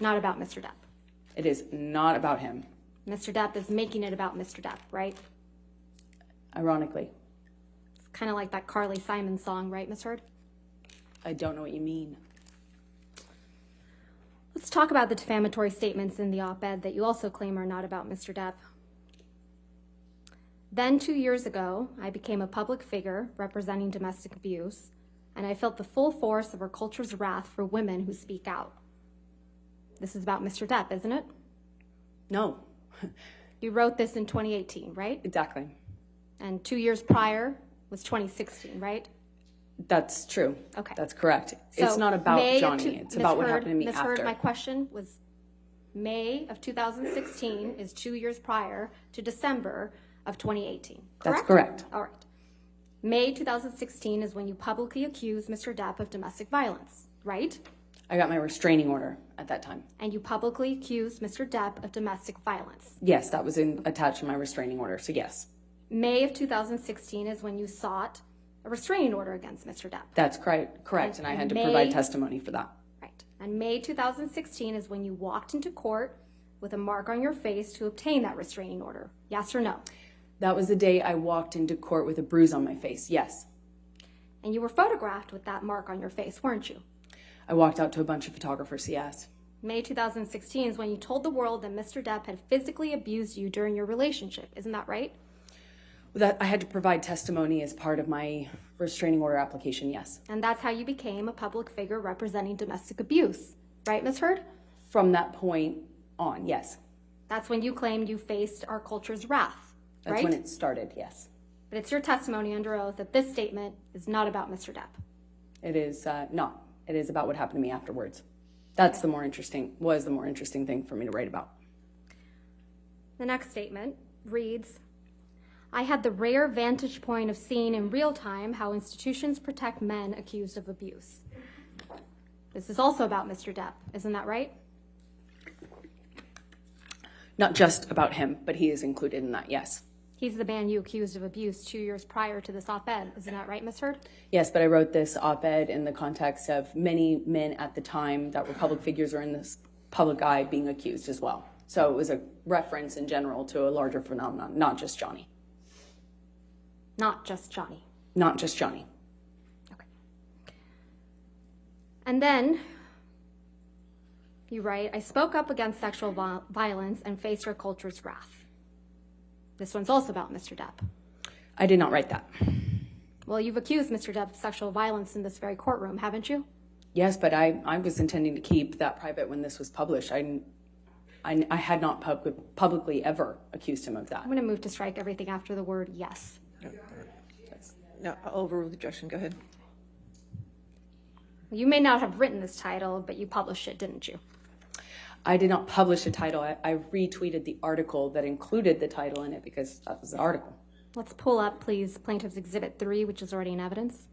Not about Mr. Depp. It is not about him. Mr. Depp is making it about Mr. Depp, right? Ironically. It's kind of like that Carly Simon song, right, Ms. Heard? I don't know what you mean. Let's talk about the defamatory statements in the op-ed that you also claim are not about Mr. Depp. Then 2 years ago, I became a public figure representing domestic abuse, and I felt the full force of our culture's wrath for women who speak out. This is about Mr. Depp, isn't it? No. You wrote this in 2018, right? Exactly. And 2 years prior was 2016, right? That's true. Okay. That's correct. So it's not about Johnny. It's about what happened to me Ms. after. Heard, my question was May of 2016 is 2 years prior to December of 2018, correct? That's correct. All right. May 2016 is when you publicly accused Mr. Depp of domestic violence, right? I got my restraining order at that time. And you publicly accused Mr. Depp of domestic violence. Yes, that was attached to my restraining order, so yes. May of 2016 is when you sought a restraining order against Mr. Depp. That's correct, and I had to provide testimony for that. Right. And May 2016 is when you walked into court with a mark on your face to obtain that restraining order. Yes or no? That was the day I walked into court with a bruise on my face, yes. And you were photographed with that mark on your face, weren't you? I walked out to a bunch of photographers, yes. May 2016 is when you told the world that Mr. Depp had physically abused you during your relationship. Isn't that right? That I had to provide testimony as part of my restraining order application, yes. And that's how you became a public figure representing domestic abuse, right, Ms. Heard? From that point on, yes. That's when you claimed you faced our culture's wrath, right? That's when it started, yes. But it's your testimony under oath that this statement is not about Mr. Depp. It is not. It is about what happened to me afterwards. That's the more interesting thing for me to write about. The next statement reads, I had the rare vantage point of seeing in real time how institutions protect men accused of abuse. This is also about Mr. Depp, isn't that right? Not just about him, but he is included in that, yes. He's the man you accused of abuse 2 years prior to this op-ed, isn't that right, Ms. Heard? Yes, but I wrote this op-ed in the context of many men at the time that were public figures or in this public eye being accused as well. So it was a reference in general to a larger phenomenon, not just Johnny. Not just Johnny. Not just Johnny. Okay. And then you write, I spoke up against sexual violence and faced our culture's wrath. This one's also about Mr. Depp. I did not write that. Well, you've accused Mr. Depp of sexual violence in this very courtroom, haven't you? Yes, but I was intending to keep that private when this was published. I had not publicly ever accused him of that. I'm going to move to strike everything after the word yes. No, I'll overrule the objection. Go ahead. You may not have written this title, but you published it, didn't you? I did not publish a title. I retweeted the article that included the title in it because that was the article. Let's pull up, please, Plaintiff's Exhibit 3, which is already in evidence.